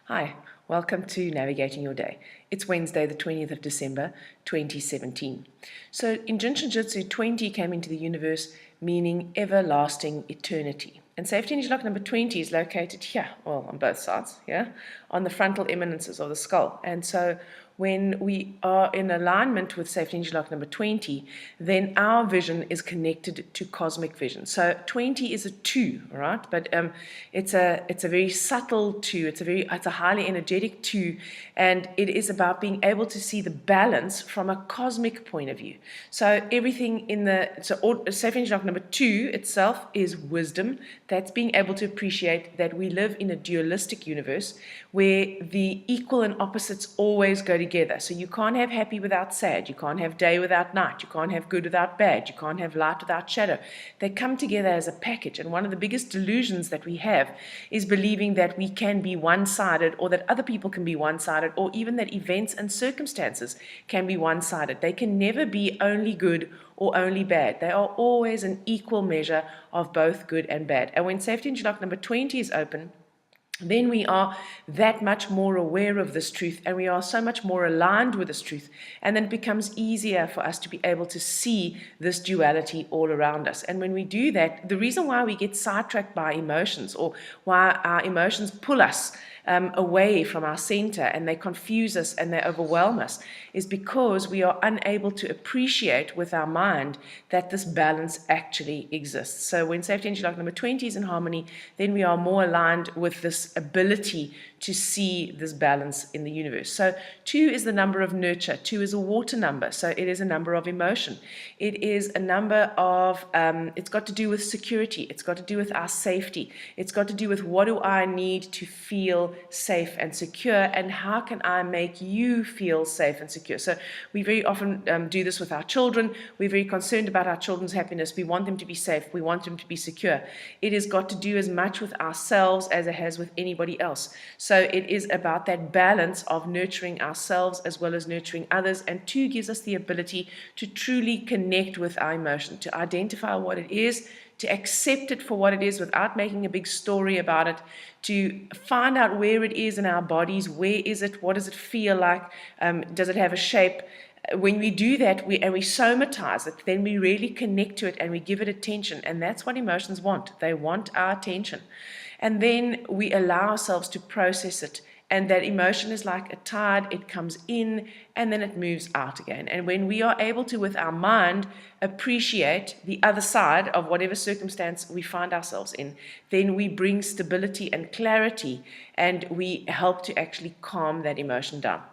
Hi, welcome to Navigating Your Day. It's Wednesday, the 20th of December, 2017. So in Jin Shin Jyutsu, 20 came into the universe meaning everlasting eternity. And safety energy lock number 20 is located here, well, on both sides, yeah, on the frontal eminences of the skull. And so when we are in alignment with safety energy lock number 20, then our vision is connected to cosmic vision. So 20 is a 2, right? But it's a very subtle 2. It's a highly energetic 2, and it is about being able to see the balance from a cosmic point of view. So everything in safety energy lock number 2 itself is wisdom. That's being able to appreciate that we live in a dualistic universe where the equal and opposites always go together. So you can't have happy without sad, you can't have day without night, you can't have good without bad, you can't have light without shadow. They come together as a package, and one of the biggest delusions that we have is believing that we can be one-sided, or that other people can be one-sided, or even that events and circumstances can be one-sided. They can never be only good or only bad. They are always an equal measure of both good and bad. And when safety energy lock number 20 is open, then we are that much more aware of this truth, and we are so much more aligned with this truth, and then it becomes easier for us to be able to see this duality all around us. And when we do that, the reason why we get sidetracked by emotions, or why our emotions pull us away from our center and they confuse us and they overwhelm us, is because we are unable to appreciate with our mind that this balance actually exists. So when safety energy lock number 20 is in harmony, then we are more aligned with this ability to see this balance in the universe. So 2 is the number of nurture. 2 is a water number, so it is a number of emotion. It is a number of, it's got to do with security. It's got to do with our safety. It's got to do with what do I need to feel safe and secure, and how can I make you feel safe and secure. So we very often do this with our children. We're very concerned about our children's happiness. We want them to be safe. We want them to be secure. It has got to do as much with ourselves as it has with anybody else. So it is about that balance of nurturing ourselves as well as nurturing others. And 2 gives us the ability to truly connect with our emotion, to identify what it is, to accept it for what it is without making a big story about it, to find out where it is in our bodies. Where is it? What does it feel like? Does it have a shape? When we do that, and we somatize it, then we really connect to it and we give it attention. And that's what emotions want. They want our attention. And then we allow ourselves to process it. And that emotion is like a tide. It comes in and then it moves out again. And when we are able to, with our mind, appreciate the other side of whatever circumstance we find ourselves in, then we bring stability and clarity, and we help to actually calm that emotion down.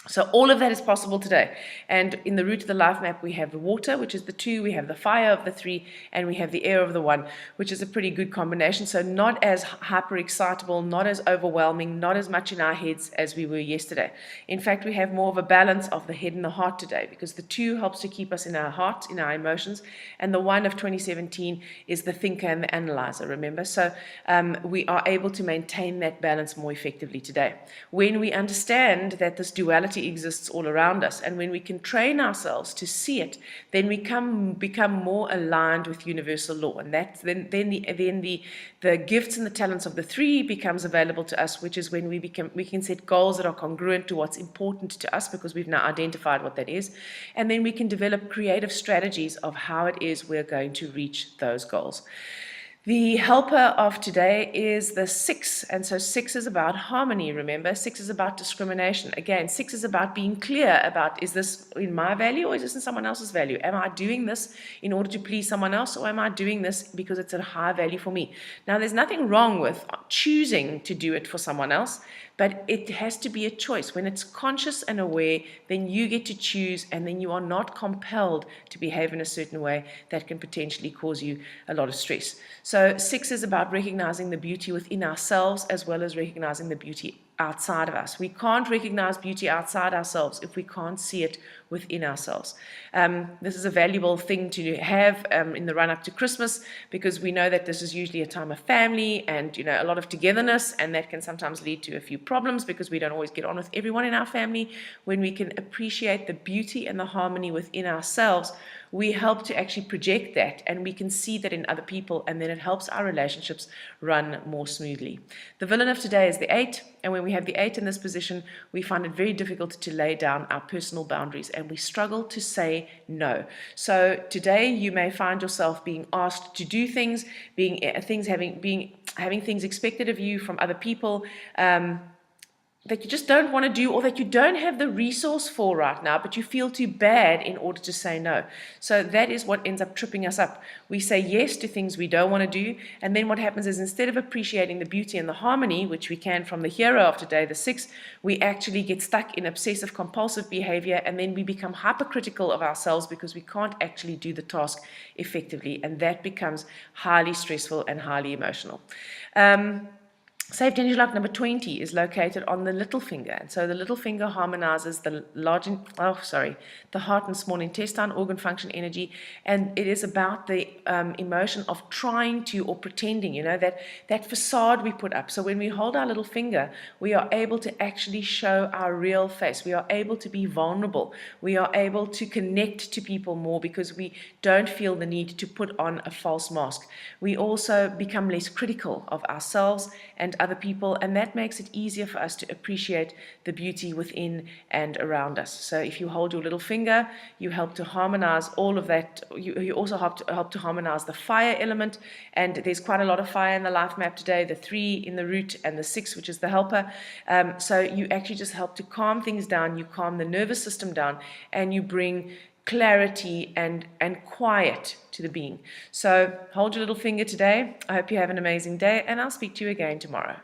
So all of that is possible today. And in the root of the life map, we have the water, which is the 2, we have the fire of the 3, and we have the air of the 1, which is a pretty good combination. So not as hyper excitable, not as overwhelming, not as much in our heads as we were yesterday. In fact, we have more of a balance of the head and the heart today, because the 2 helps to keep us in our heart, in our emotions, and the 1 of 2017 is the thinker and the analyzer, remember? So we are able to maintain that balance more effectively today. When we understand that this duality exists all around us, and when we can train ourselves to see it, then we become more aligned with universal law, and that's then the gifts and the talents of the 3 becomes available to us, which is when we can set goals that are congruent to what's important to us, because we've now identified what that is, and then we can develop creative strategies of how it is we're going to reach those goals. The helper of today is the 6, and so 6 is about harmony, remember? 6 is about discrimination. Again, 6 is about being clear about, is this in my value or is this in someone else's value? Am I doing this in order to please someone else, or am I doing this because it's a high value for me? Now, there's nothing wrong with choosing to do it for someone else, but it has to be a choice. When it's conscious and aware, then you get to choose, and then you are not compelled to behave in a certain way that can potentially cause you a lot of stress. So 6 is about recognizing the beauty within ourselves as well as recognizing the beauty outside of us. We can't recognize beauty outside ourselves if we can't see it within ourselves. This is a valuable thing to have in the run-up to Christmas, because we know that this is usually a time of family and a lot of togetherness, and that can sometimes lead to a few problems because we don't always get on with everyone in our family. When we can appreciate the beauty and the harmony within ourselves, we help to actually project that, and we can see that in other people, and then it helps our relationships run more smoothly. The villain of today is the 8, and when we have the 8 in this position, we find it very difficult to lay down our personal boundaries, and we struggle to say no. So today you may find yourself being asked to do things, having things expected of you from other people, that you just don't want to do, or that you don't have the resource for right now, but you feel too bad in order to say no. So that is what ends up tripping us up. We say yes to things we don't want to do, and then what happens is, instead of appreciating the beauty and the harmony, which we can from the hero of today, the 6, we actually get stuck in obsessive compulsive behavior, and then we become hypercritical of ourselves because we can't actually do the task effectively, and that becomes highly stressful and highly emotional. Saved energy lock number 20 is located on the little finger, and so the little finger harmonizes the heart and small intestine organ function energy, and it is about the emotion of trying to, or pretending, that facade we put up. So when we hold our little finger, we are able to actually show our real face. We are able to be vulnerable. We are able to connect to people more because we don't feel the need to put on a false mask. We also become less critical of ourselves and other people, and that makes it easier for us to appreciate the beauty within and around us. So if you hold your little finger, you help to harmonize all of that. You also help to harmonize the fire element, and there's quite a lot of fire in the life map today, the 3 in the root and the 6, which is the helper. So you actually just help to calm things down, you calm the nervous system down, and you bring clarity and quiet to the being. So hold your little finger today. I hope you have an amazing day, and I'll speak to you again tomorrow.